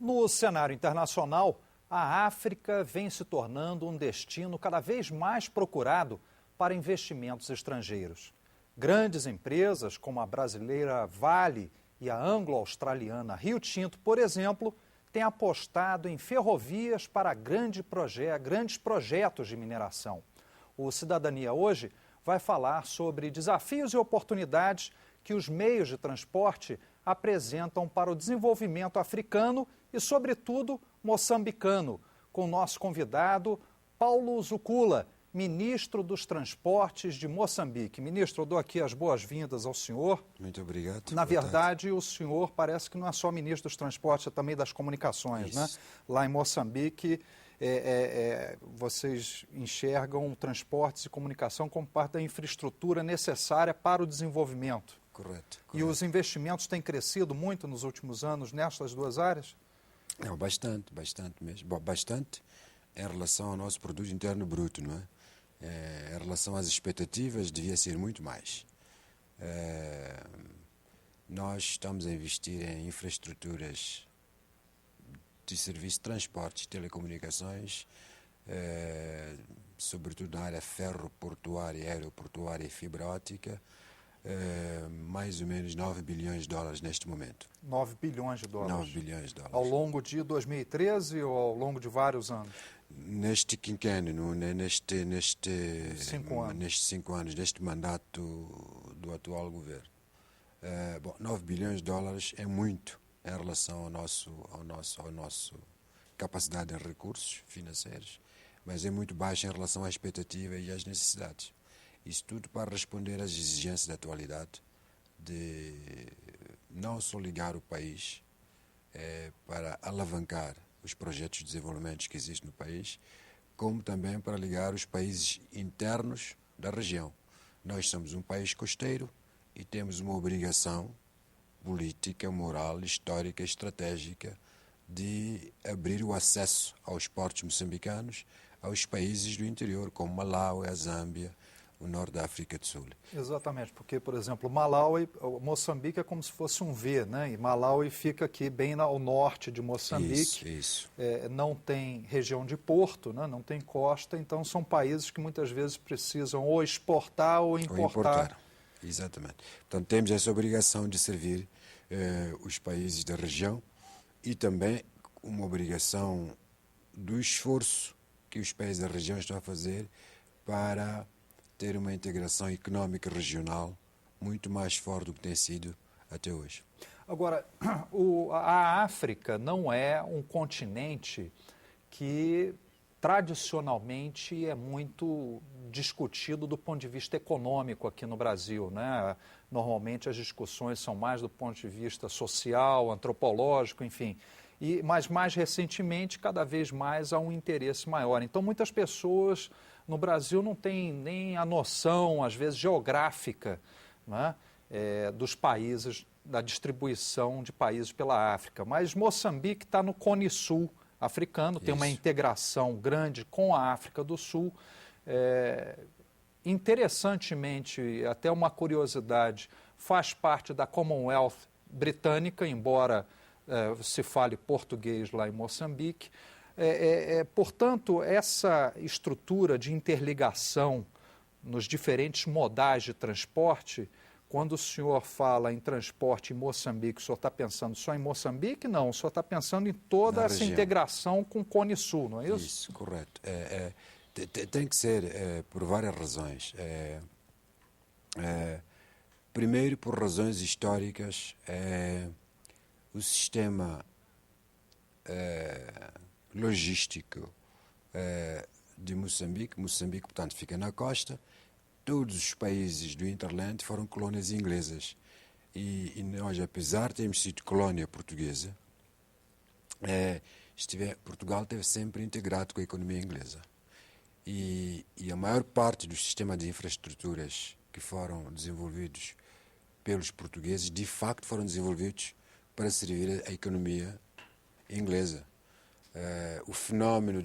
No cenário internacional, a África vem se tornando um destino cada vez mais procurado para investimentos estrangeiros. Grandes empresas, como a brasileira Vale e a anglo-australiana Rio Tinto, por exemplo, têm apostado em ferrovias para grandes projetos de mineração. O Cidadania hoje vai falar sobre desafios e oportunidades que os meios de transporte apresentam para o desenvolvimento africano e, sobretudo, moçambicano, com o nosso convidado Paulo Zukula, ministro dos Transportes de Moçambique. Ministro, eu dou aqui as boas-vindas ao senhor. Muito obrigado. Na verdade, o senhor parece que não é só ministro dos Transportes, é também das Comunicações, né? Lá em Moçambique, vocês enxergam transportes e comunicação como parte da infraestrutura necessária para o desenvolvimento. Correto. E os investimentos têm crescido muito nos últimos anos nestas duas áreas? Não, bastante mesmo. Bastante em relação ao nosso produto interno bruto, não é? Em relação às expectativas, devia ser muito mais. Nós estamos a investir em infraestruturas de serviço de transportes e telecomunicações, sobretudo na área ferroportuária, aeroportuária e fibra óptica, mais ou menos 9 bilhões de dólares neste momento. 9 bilhões de dólares? 9 bilhões de dólares. Ao longo de 2013 ou ao longo de vários anos? Neste quinquênio, nestes 5 anos, neste mandato do atual governo. 9 bilhões de dólares é muito em relação ao nosso capacidade de recursos financeiros, mas é muito baixo em relação à expectativa e às necessidades. Isso tudo para responder às exigências da atualidade, de não só ligar o país para alavancar os projetos de desenvolvimento que existem no país, como também para ligar os países internos da região. Nós somos um país costeiro e temos uma obrigação política, moral, histórica, estratégica de abrir o acesso aos portos moçambicanos aos países do interior, como Malawi, a Zâmbia, o norte da África do Sul. Exatamente, porque, por exemplo, Malawi, Moçambique é como se fosse um V, né? E Malawi fica aqui bem ao norte de Moçambique. Isso. Não tem região de porto, né? Não tem costa, então são países que muitas vezes precisam ou exportar ou importar. Exatamente. Portanto, temos essa obrigação de servir os países da região e também uma obrigação do esforço que os países da região estão a fazer para ter uma integração económica regional muito mais forte do que tem sido até hoje. Agora, a África não é um continente que tradicionalmente é muito discutido do ponto de vista econômico aqui no Brasil, né? Normalmente as discussões são mais do ponto de vista social, antropológico, enfim. Mas mais recentemente, cada vez mais há um interesse maior. Então, muitas pessoas no Brasil não têm nem a noção, às vezes, geográfica, né, dos países, da distribuição de países pela África. Mas Moçambique está no Cone Sul africano, tem uma integração grande com a África do Sul. Interessantemente, até uma curiosidade, faz parte da Commonwealth britânica, embora se fale português lá em Moçambique. Portanto, essa estrutura de interligação nos diferentes modais de transporte, quando o senhor fala em transporte em Moçambique, o senhor está pensando só em Moçambique? Não, o senhor está pensando em toda essa integração com o Cone Sul, não é isso? Isso, correto. Tem que ser por várias razões. Primeiro, por razões históricas, o sistema logístico de Moçambique, portanto, fica na costa. Todos os países do Interland foram colónias inglesas. E nós, apesar de termos sido colónia portuguesa, Portugal esteve sempre integrado com a economia inglesa. E a maior parte do sistema de infraestruturas que foram desenvolvidos pelos portugueses, de facto, foram desenvolvidos para servir a economia inglesa. O fenómeno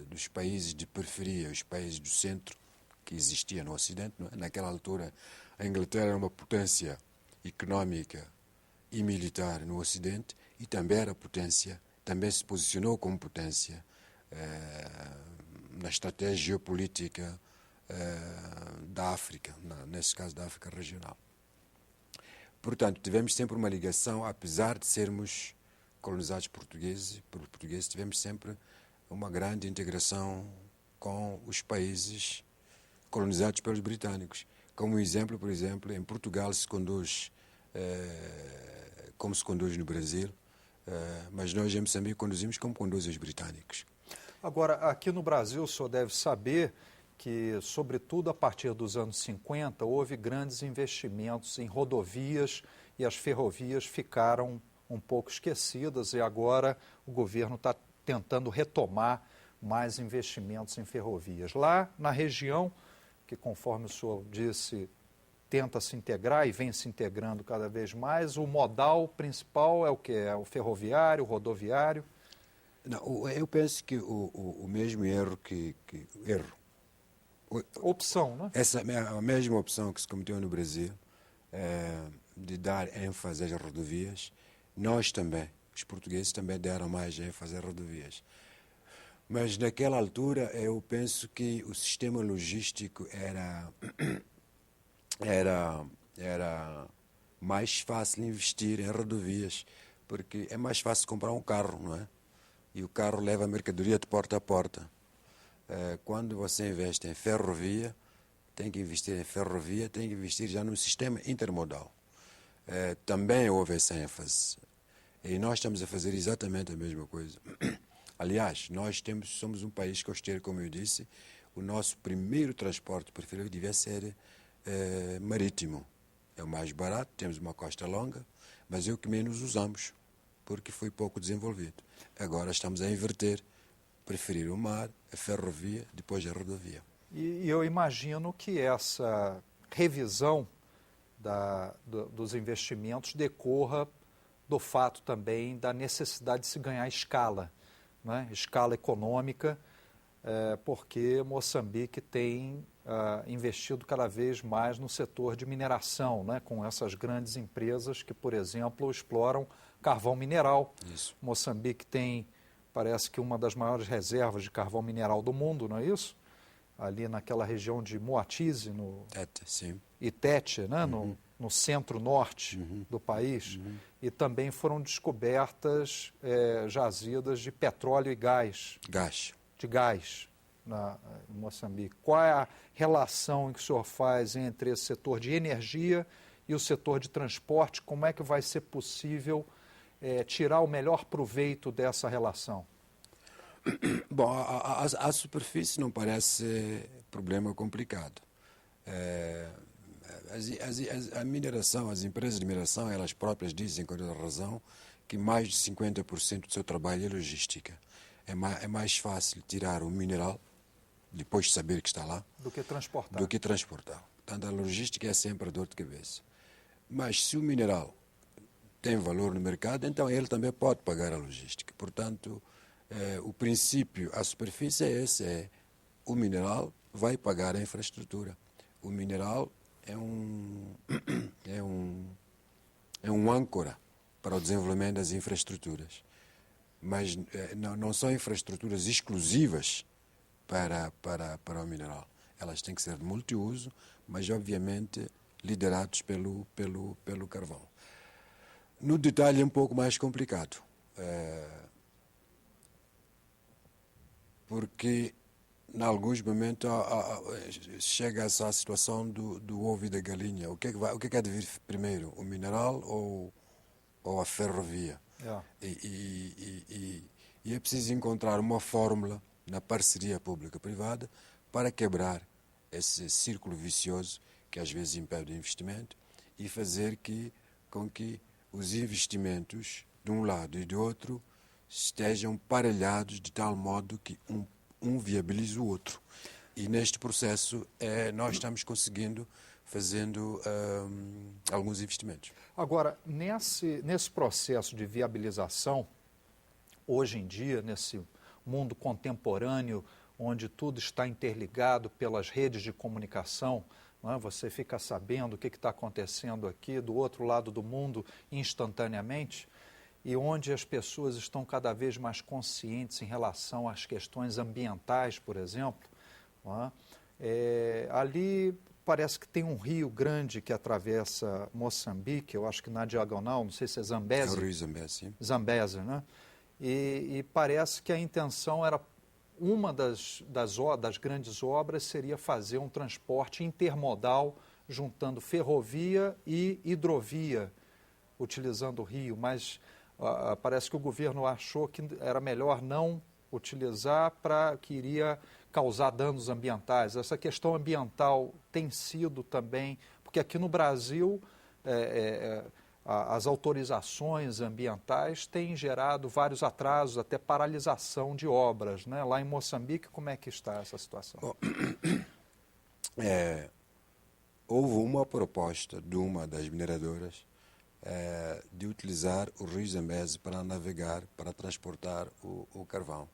dos países de periferia, os países do centro, que existia no Ocidente, não é? Naquela altura, a Inglaterra era uma potência económica e militar no Ocidente e também era potência também se posicionou como potência na estratégia geopolítica da África, nesse caso da África regional. Portanto, tivemos sempre uma ligação, apesar de sermos colonizados por portugueses, tivemos sempre uma grande integração com os países colonizados pelos britânicos. Como exemplo, por exemplo, em Portugal se conduz como se conduz no Brasil, mas nós em Moçambique conduzimos como conduzem os britânicos. Agora, aqui no Brasil, o senhor deve saber que, sobretudo a partir dos anos 50, houve grandes investimentos em rodovias e as ferrovias ficaram um pouco esquecidas e agora o governo está tentando retomar mais investimentos em ferrovias. Lá na região, que conforme o senhor disse, tenta se integrar e vem se integrando cada vez mais, o modal principal é o quê? É o ferroviário, o rodoviário? Não, eu penso que o mesmo erro Opção, né? A mesma opção que se cometeu no Brasil, de dar ênfase às rodovias, nós também, os portugueses também deram mais ênfase às rodovias. Mas naquela altura eu penso que o sistema logístico era mais fácil investir em rodovias, porque é mais fácil comprar um carro, não é? E o carro leva a mercadoria de porta a porta. Quando você investe em ferrovia, tem que investir em ferrovia, tem que investir já num sistema intermodal. Também houve essa ênfase. E nós estamos a fazer exatamente a mesma coisa. Aliás, somos um país costeiro, como eu disse. O nosso primeiro transporte preferido devia ser marítimo. É o mais barato, temos uma costa longa, mas é o que menos usamos, porque foi pouco desenvolvido. Agora estamos a inverter, preferir o mar, a ferrovia, depois a rodovia. E eu imagino que essa revisão dos investimentos decorra do fato também da necessidade de se ganhar escala, né? Escala econômica, porque Moçambique tem investido cada vez mais no setor de mineração, né? Com essas grandes empresas que, por exemplo, exploram carvão mineral. Isso. Moçambique tem, parece que uma das maiores reservas de carvão mineral do mundo, não é isso? Ali naquela região de Moatize, no Tete, sim. Itete, né? No centro-norte do país. E também foram descobertas jazidas de petróleo e gás. De gás em Moçambique. Qual é a relação que o senhor faz entre esse setor de energia e o setor de transporte? Como é que vai ser possível tirar o melhor proveito dessa relação? Bom, a superfície não parece problema complicado. A mineração, as empresas de mineração, elas próprias dizem, com toda razão, que mais de 50% do seu trabalho é logística. É mais fácil tirar o mineral, depois de saber que está lá, do que transportar. Portanto, a logística é sempre a dor de cabeça. Mas se o mineral tem valor no mercado, então ele também pode pagar a logística. Portanto, o princípio, a superfície é esse, o mineral vai pagar a infraestrutura. O mineral é um âncora para o desenvolvimento das infraestruturas. Mas não são infraestruturas exclusivas para o mineral. Elas têm que ser de multiuso, mas obviamente liderados pelo carvão. No detalhe é um pouco mais complicado, porque em alguns momentos chega-se à situação do ovo e da galinha. O que é que há de vir primeiro, o mineral ou a ferrovia? E é preciso encontrar uma fórmula na parceria pública-privada para quebrar esse círculo vicioso que às vezes impede o investimento e fazer com que os investimentos de um lado e do outro estejam parelhados de tal modo que um viabilize o outro. E neste processo nós estamos conseguindo, fazendo alguns investimentos. Agora, nesse processo de viabilização, hoje em dia, nesse mundo contemporâneo, onde tudo está interligado pelas redes de comunicação, não é? Você fica sabendo o que está acontecendo aqui do outro lado do mundo instantaneamente. e onde as pessoas estão cada vez mais conscientes em relação às questões ambientais, por exemplo, não é? Ali parece que tem um rio grande que atravessa Moçambique, eu acho que na diagonal, não sei se é Zambésia. É o rio Zambésia, sim. Zambésia, né? E parece que a intenção era, uma das grandes obras seria fazer um transporte intermodal juntando ferrovia e hidrovia, utilizando o rio, mas parece que o governo achou que era melhor não utilizar que iria causar danos ambientais. Essa questão ambiental tem sido também, porque aqui no Brasil as autorizações ambientais têm gerado vários atrasos, até paralisação de obras, né? Lá em Moçambique, como é que está essa situação? Bom, houve uma proposta de uma das mineradoras de utilizar o rio Zambésia para navegar, para transportar o carvão,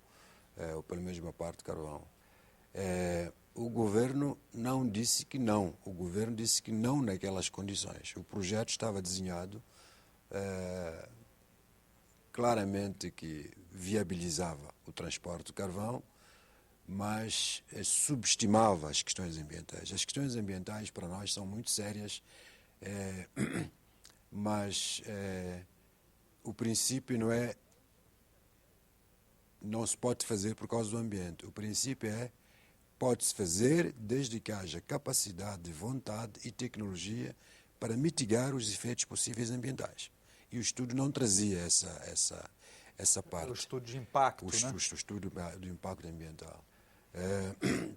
ou pelo menos uma parte do carvão. O governo não disse que não, o governo disse que não naquelas condições. O projeto estava desenhado claramente que viabilizava o transporte do carvão, mas subestimava as questões ambientais. As questões ambientais para nós são muito sérias, mas o princípio não se pode fazer por causa do ambiente. O princípio pode-se fazer desde que haja capacidade, vontade e tecnologia para mitigar os efeitos possíveis ambientais. E o estudo não trazia essa parte. O estudo de impacto, o né? estudo do impacto ambiental.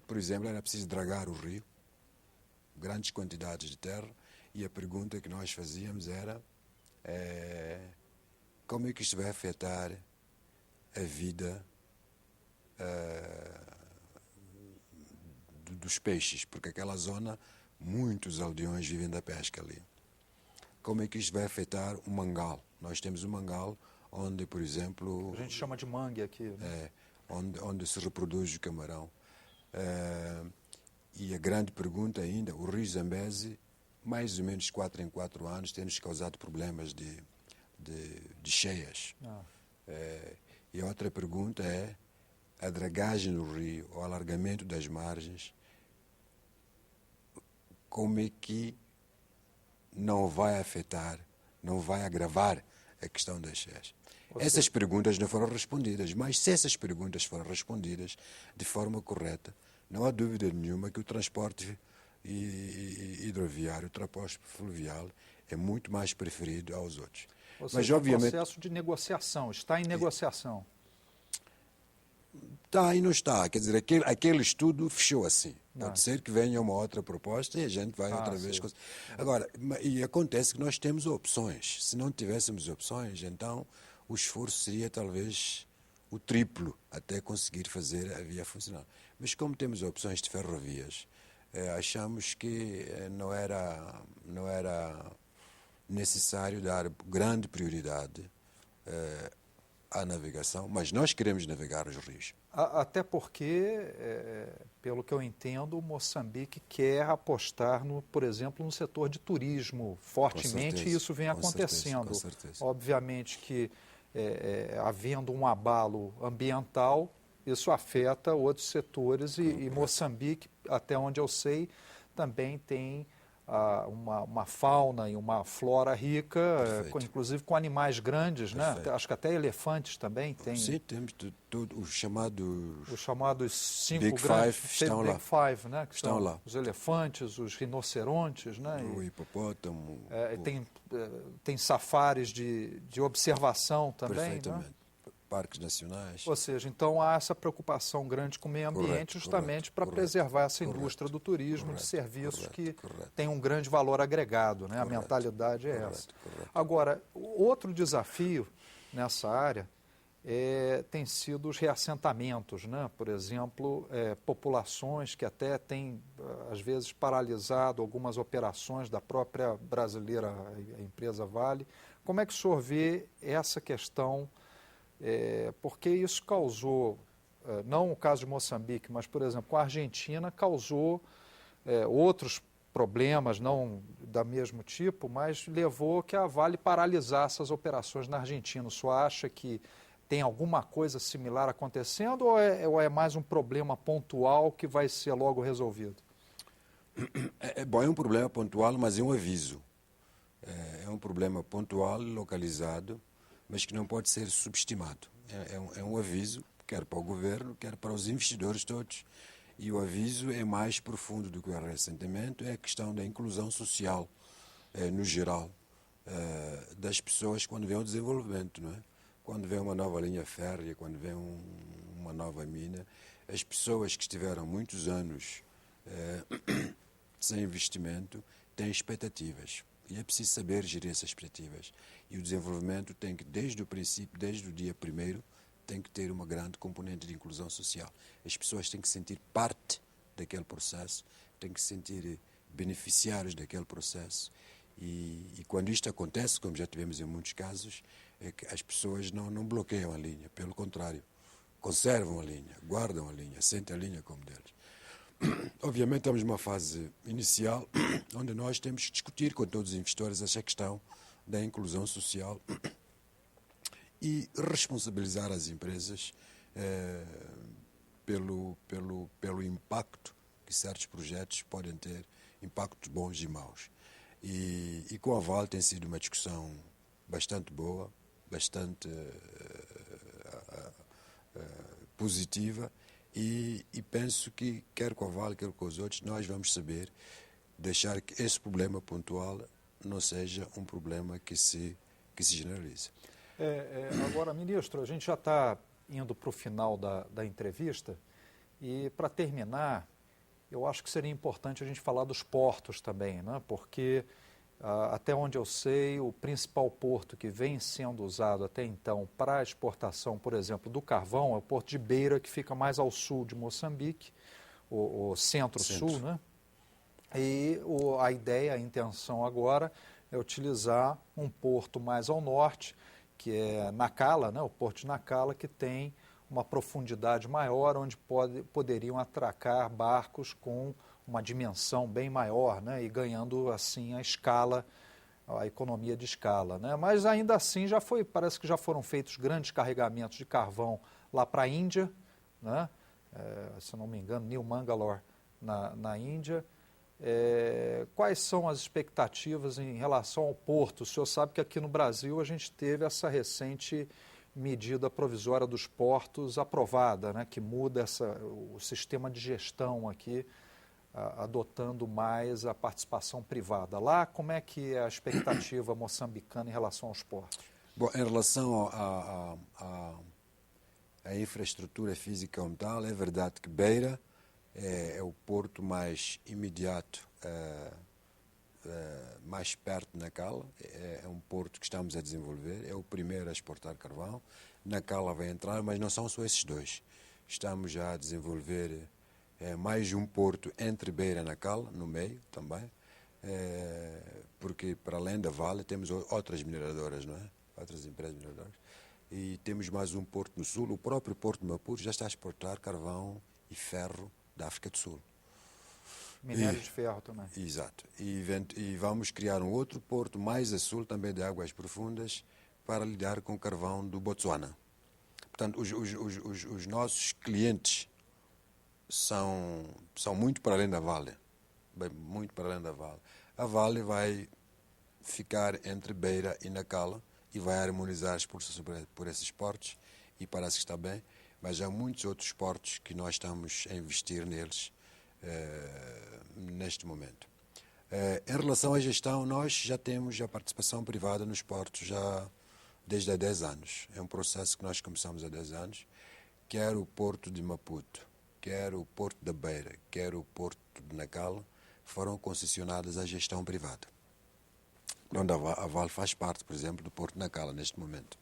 Por exemplo, era preciso dragar o rio, grandes quantidades de terra, e a pergunta que nós fazíamos era como é que isto vai afetar a vida dos peixes, porque aquela zona, muitos aldeões vivem da pesca ali. Como é que isto vai afetar o mangal? Nós temos um mangal onde, por exemplo... A gente chama de mangue aqui. Né? Onde se reproduz o camarão. E a grande pergunta ainda, o rio Zambésia, mais ou menos 4 em 4 anos, tem-nos causado problemas de cheias. E a outra pergunta é a dragagem do rio, o alargamento das margens, como é que não vai afetar, não vai agravar a questão das cheias? Essas perguntas não foram respondidas, mas se essas perguntas foram respondidas de forma correta, não há dúvida nenhuma que o transporte hidroviário, o transporte fluvial é muito mais preferido aos outros. Ou seja, mas, obviamente, o processo de negociação, está em negociação. Está e não está, quer dizer, aquele estudo fechou assim. Pode ser que venha uma outra proposta e a gente vai outra vez. Agora, e acontece que nós temos opções. Se não tivéssemos opções, então o esforço seria talvez o triplo até conseguir fazer a via funcionar. Mas como temos opções de ferrovias, achamos que não era necessário dar grande prioridade à navegação, mas nós queremos navegar os rios. Até porque, pelo que eu entendo, Moçambique quer apostar, por exemplo, no setor de turismo fortemente, e isso vem acontecendo. Com certeza. Obviamente que, havendo um abalo ambiental, isso afeta outros setores e Moçambique, até onde eu sei, também tem uma fauna e uma flora rica, inclusive com animais grandes, né? Acho que até elefantes também tem. Sim, temos os chamados 5 Big grandes, Five estão Big lá. Five, né? Que estão lá. Os elefantes, os rinocerontes, né? O hipopótamo. Tem safaris de observação também. Perfeitamente. Né? Parques nacionais. Ou seja, então há essa preocupação grande com o meio ambiente, justamente para preservar essa indústria do turismo, de serviços que tem um grande valor agregado, né? A mentalidade é essa. Agora, outro desafio nessa área tem sido os reassentamentos, né? Por exemplo, populações que até têm, às vezes, paralisado algumas operações da própria brasileira, a empresa Vale. Como é que o senhor vê essa questão? Porque isso causou, não o caso de Moçambique, mas, por exemplo, com a Argentina, causou outros problemas, não da mesmo tipo, mas levou que a Vale paralisasse as operações na Argentina. O senhor acha que tem alguma coisa similar acontecendo ou é mais um problema pontual que vai ser logo resolvido? Bom, é um problema pontual, mas é um aviso. É um problema pontual, localizado, mas que não pode ser subestimado. É um aviso, quer para o governo, quer para os investidores todos. E o aviso é mais profundo do que o ressentimento, é a questão da inclusão social, no geral, das pessoas quando vê o desenvolvimento, não é? Quando vê uma nova linha férrea, quando vê uma nova mina, as pessoas que estiveram muitos anos sem investimento têm expectativas. E é preciso saber gerir essas expectativas. E o desenvolvimento tem que, desde o princípio, desde o dia primeiro, tem que ter uma grande componente de inclusão social. As pessoas têm que sentir parte daquele processo, têm que se sentir beneficiários daquele processo. E quando isto acontece, como já tivemos em muitos casos, é que as pessoas não bloqueiam a linha, pelo contrário, conservam a linha, guardam a linha, sentem a linha como deles. Obviamente estamos numa fase inicial onde nós temos que discutir com todos os investidores essa questão da inclusão social e responsabilizar as empresas pelo impacto que certos projetos podem ter, impactos bons e maus. E com a Vale tem sido uma discussão bastante boa, bastante positiva, e penso que, quer com a Vale, quer com os outros, nós vamos saber deixar que esse problema pontual não seja um problema que se generalize. Agora, ministro, a gente já está indo para o final da entrevista e, para terminar, eu acho que seria importante a gente falar dos portos também, né? Porque, até onde eu sei, o principal porto que vem sendo usado até então para a exportação, por exemplo, do carvão é o porto de Beira, que fica mais ao sul de Moçambique, o centro-sul, né? E a ideia, a intenção agora é utilizar um porto mais ao norte, que é Nacala, né? O porto de Nacala, que tem uma profundidade maior, onde poderiam atracar barcos com uma dimensão bem maior, né? E ganhando assim a escala, a economia de escala, né? Mas ainda assim parece que já foram feitos grandes carregamentos de carvão lá para a Índia, né? Se não me engano, New Mangalore, na Índia. Quais são as expectativas em relação ao porto? O senhor sabe que aqui no Brasil a gente teve essa recente medida provisória dos portos aprovada, né, que muda o sistema de gestão aqui, adotando mais a participação privada. Lá, como é que é a expectativa moçambicana em relação aos portos? Bom, em relação à infraestrutura física como tal, é verdade que Beira é o porto mais imediato, mais perto de Nacala. É um porto que estamos a desenvolver, é o primeiro a exportar carvão. Nacala vai entrar, mas não são só esses dois. Estamos já a desenvolver mais um porto entre Beira e Nacala, no meio também, porque para além da Vale temos outras mineradoras, não é? Outras empresas mineradoras. E temos mais um porto no sul. O próprio porto de Maputo já está a exportar carvão e ferro da África do Sul. Minério de ferro também. Exato. E vamos criar um outro porto mais a sul, também de águas profundas, para lidar com o carvão do Botsuana. Portanto, os nossos clientes são muito para além da Vale. Muito para além da Vale. A Vale vai ficar entre Beira e Nacala e vai harmonizar as exportações por esses portos, e parece que está bem. Mas há muitos outros portos que nós estamos a investir neles neste momento. Em relação à gestão, nós já temos a participação privada nos portos já desde há 10 anos. É um processo que nós começamos há 10 anos. Quer o porto de Maputo, quer o porto da Beira, quer o porto de Nacala, foram concessionadas à gestão privada. Onde a Vale faz parte, por exemplo, do porto de Nacala neste momento.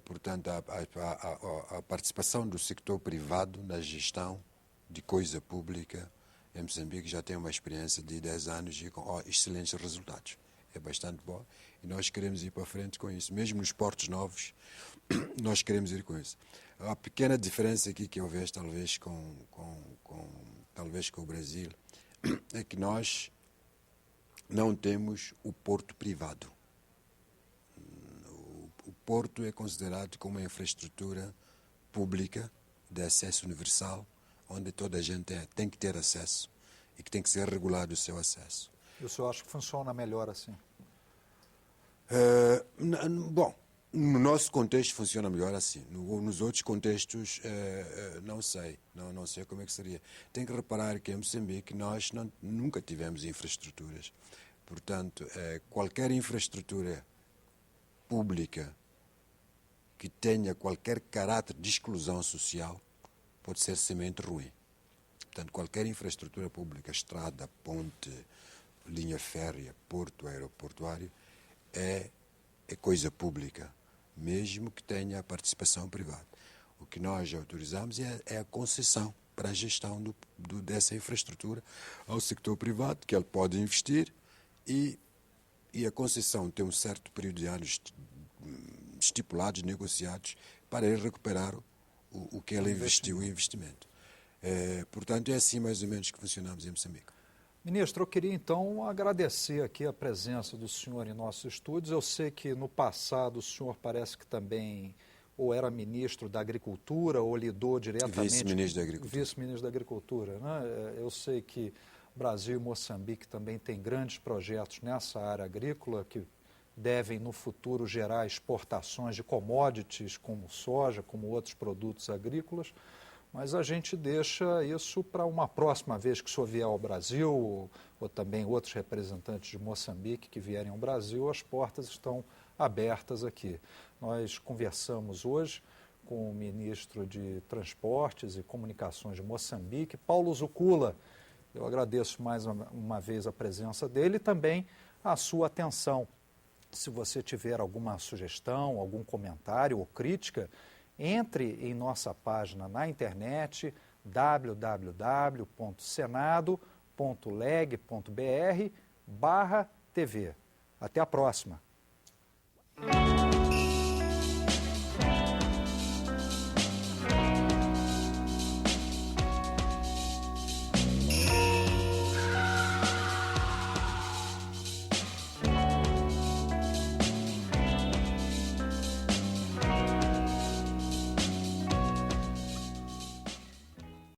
Portanto, a participação do sector privado na gestão de coisa pública em Moçambique já tem uma experiência de 10 anos e com excelentes resultados. É bastante bom e nós queremos ir para frente com isso. Mesmo nos portos novos, nós queremos ir com isso. A pequena diferença aqui que eu vejo, talvez com o Brasil, é que nós não temos o porto privado. O porto é considerado como uma infraestrutura pública de acesso universal, onde toda a gente tem que ter acesso e que tem que ser regulado o seu acesso. E o senhor acha que funciona melhor assim? Bom, no nosso contexto funciona melhor assim. Nos outros contextos, não sei. Não sei como é que seria. Tem que reparar que em Moçambique nós nunca tivemos infraestruturas. Portanto, qualquer infraestrutura pública que tenha qualquer caráter de exclusão social pode ser semente ruim. Portanto, qualquer infraestrutura pública, estrada, ponte, linha férrea, porto, aeroportuário, é coisa pública, mesmo que tenha a participação privada. O que nós autorizamos é a concessão para a gestão dessa infraestrutura ao sector privado, que ele pode investir e a concessão tem um certo período de anos estipulados, negociados, para ele recuperar o que ele investiu em investimento. Portanto, é assim mais ou menos que funcionamos em Moçambique. Ministro, eu queria então agradecer aqui a presença do senhor em nossos estúdios. Eu sei que no passado o senhor parece que também ou era ministro da Agricultura ou lidou diretamente... Vice-ministro da Agricultura. Vice-ministro da Agricultura, né? Eu sei que Brasil e Moçambique também têm grandes projetos nessa área agrícola que devem no futuro gerar exportações de commodities como soja, como outros produtos agrícolas. Mas a gente deixa isso para uma próxima vez que o senhor vier ao Brasil, ou também outros representantes de Moçambique que vierem ao Brasil, as portas estão abertas aqui. Nós conversamos hoje com o ministro de Transportes e Comunicações de Moçambique, Paulo Zukula. Eu agradeço mais uma vez a presença dele e também a sua atenção. Se você tiver alguma sugestão, algum comentário ou crítica, entre em nossa página na internet www.senado.leg.br/TV. Até a próxima.